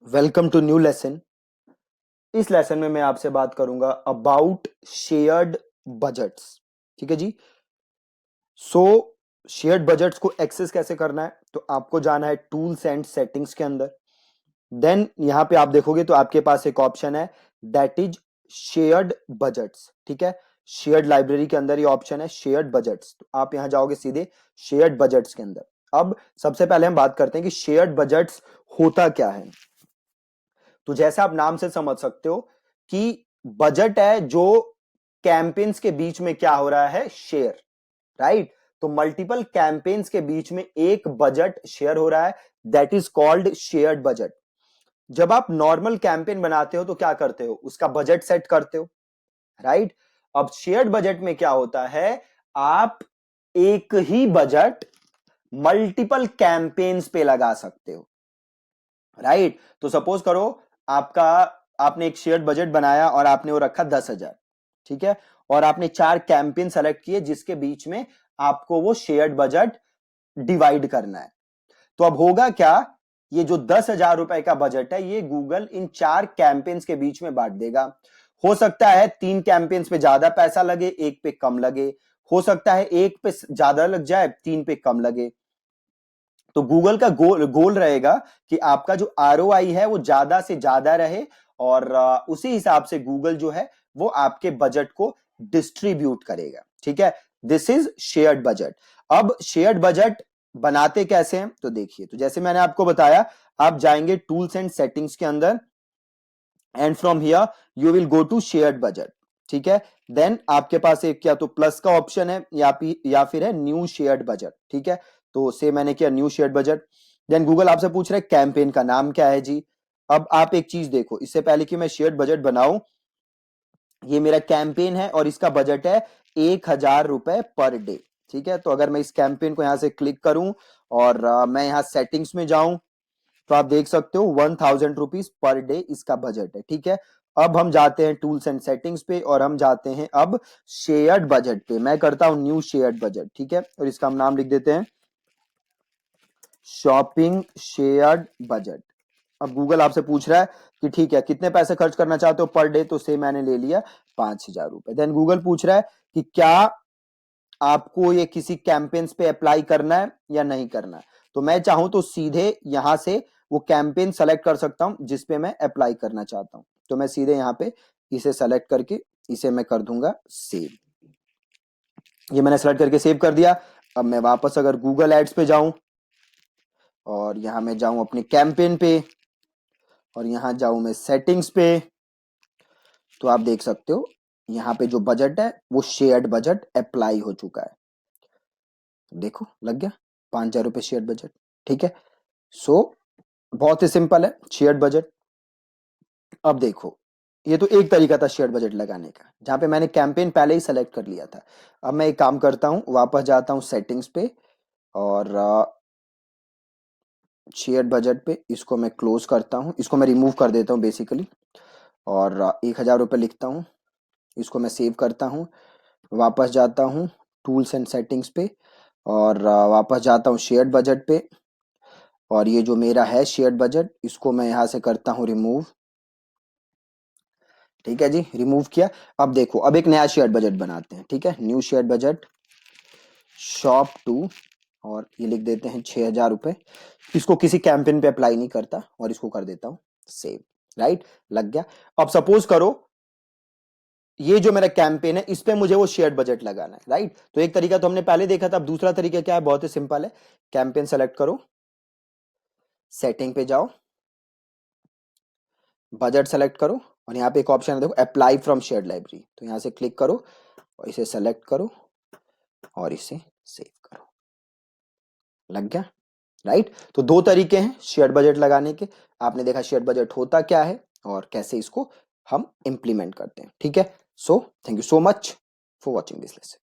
Welcome to new lesson. इस lesson में मैं आपसे बात करूंगा अबाउट शेयर्ड बजट्स। ठीक है जी। सो शेयर्ड बजट्स को एक्सेस कैसे करना है, तो आपको जाना है टूल्स एंड सेटिंग्स के अंदर। देन यहां पे आप देखोगे तो आपके पास एक ऑप्शन है दैट इज शेयर्ड बजट्स। ठीक है, शेयर्ड लाइब्रेरी के अंदर ये ऑप्शन है शेयर्ड बजट्स। तो आप यहां जाओगे सीधे शेयर्ड बजट्स के अंदर। अब सबसे पहले हम बात करते हैं कि शेयर्ड बजट्स होता क्या है। तो जैसे आप नाम से समझ सकते हो कि बजट है जो कैंपेन्स के बीच में क्या हो रहा है, शेयर। राइट। तो मल्टीपल कैंपेन्स के बीच में एक बजट शेयर हो रहा है, that is called shared budget. जब आप नॉर्मल कैंपेन बनाते हो तो क्या करते हो, उसका बजट सेट करते हो। राइट। अब शेयर्ड बजट में क्या होता है, आप एक ही बजट मल्टीपल कैंपेन्स पे लगा सकते हो। राइट। तो सपोज करो आपका आपने एक शेयर्ड बजट बनाया और आपने वो रखा 10,000। ठीक है, और आपने 4 कैंपेन सेलेक्ट किए जिसके बीच में आपको वो शेयर्ड बजट डिवाइड करना है। तो अब होगा क्या, ये जो 10,000 रुपए का बजट है ये गूगल इन 4 कैंपेन्स के बीच में बांट देगा। हो सकता है 3 कैंपेन्स पे ज्यादा पैसा लगे, एक पे कम लगे। हो सकता है एक पे ज्यादा लग जाए, 3 पे कम लगे। तो गूगल का गोल रहेगा कि आपका जो आरओआई है वो ज्यादा से ज्यादा रहे, और उसी हिसाब से गूगल जो है वो आपके बजट को डिस्ट्रीब्यूट करेगा। ठीक है, दिस इज शेयर्ड बजट। अब शेयर्ड बजट बनाते कैसे हैं, तो देखिए, तो जैसे मैंने आपको बताया, आप जाएंगे टूल्स एंड सेटिंग्स के अंदर and from here you will go to shared budget. ठीक है, देन आपके पास एक क्या तो प्लस का ऑप्शन है या फिर है न्यू शेयर्ड बजट। ठीक है, तो से मैंने किया new shared budget. Then Google आपसे पूछ रहा है कैंपेन का नाम क्या है जी। अब आप एक चीज देखो, इससे पहले कि मैं शेयर्ड बजट बनाऊं, ये मेरा कैंपेन है और इसका बजट है 1,000 रुपए पर डे। ठीक है, तो अगर मैं इस कैंपेन को यहां से क्लिक करूं और मैं यहां सेटिंग्स में जाऊं, तो आप देख सकते हो 1,000 रुपीज पर डे इसका बजट है। ठीक है, अब हम जाते हैं टूल्स एंड सेटिंग्स पे और हम जाते हैं अब शेयर्ड बजट पे। मैं करता हूं न्यू शेयर्ड बजट। ठीक है, और इसका हम नाम लिख देते हैं शॉपिंग शेयर्ड बजट। अब गूगल आपसे पूछ रहा है कि ठीक है कितने पैसे खर्च करना चाहते हो पर डे, तो से मैंने ले लिया 5,000 रुपए। देन गूगल पूछ रहा है कि क्या आपको ये किसी कैंपेन्स पे अप्लाई करना है या नहीं करना है। तो मैं चाहूं तो सीधे यहां से वो कैंपेन सेलेक्ट कर सकता हूं जिसपे मैं अप्लाई करना चाहता हूं। तो मैं सीधे यहां पे इसे सेलेक्ट करके इसे मैं कर दूंगा सेव। ये मैंने सेलेक्ट करके सेव कर दिया। अब मैं वापस अगर गूगल एड्स पे जाऊं और यहां मैं जाऊं अपने कैंपेन पे और यहां जाऊं मैं सेटिंग्स पे, तो आप देख सकते हो यहां पे जो बजट है वो शेयर्ड बजट अप्लाई हो चुका है। देखो लग गया 5,000 रुपए शेयर्ड बजट। ठीक है, सो बहुत ही सिंपल है शेयर्ड बजट। अब देखो, ये तो एक तरीका था शेयर्ड बजट लगाने का, जहां पे मैंने कैंपेन पहले ही सेलेक्ट कर लिया था। अब मैं एक काम करता हूं, वापस जाता हूं सेटिंग्स पे और शेयर्ड बजट पे इसको मैं क्लोज करता हूं, इसको मैं रिमूव कर देता हूं बेसिकली, और 1,000 रुपए लिखता हूं, इसको मैं सेव करता हूं। वापस जाता हूं टूल्स एंड सेटिंग्स पे और वापस जाता हूं शेयर्ड बजट पे, और ये जो मेरा है शेयर्ड बजट इसको मैं यहां से करता हूं रिमूव। ठीक है जी, रिमूव किया। अब देखो, अब एक नया शेयर्ड बजट बनाते हैं। ठीक है, new shared budget shop two, और ये लिख देते हैं 6,000 रुपए। इसको किसी कैंपेन पे अप्लाई नहीं करता और इसको कर देता हूं सेव। राइट, लग गया। अब सपोज करो ये जो मेरा कैंपेन है इस पे मुझे वो शेयर्ड बजट लगाना है। राइट, तो एक तरीका तो हमने पहले देखा था, अब दूसरा तरीका क्या है, बहुत ही सिंपल है। कैंपेन सेलेक्ट करो, सेटिंग पे जाओ, बजट सेलेक्ट करो, और यहाँ पे एक ऑप्शन है देखो अप्लाई फ्रॉम शेयर्ड लाइब्रेरी, तो यहाँ से क्लिक करो और इसे सेलेक्ट करो और इसे सेव करो। लग गया। राइट, तो 2 तरीके हैं शेयर्ड बजट लगाने के। आपने देखा शेयर्ड बजट होता क्या है और कैसे इसको हम इंप्लीमेंट करते हैं। ठीक है, so thank you so much for watching this lesson.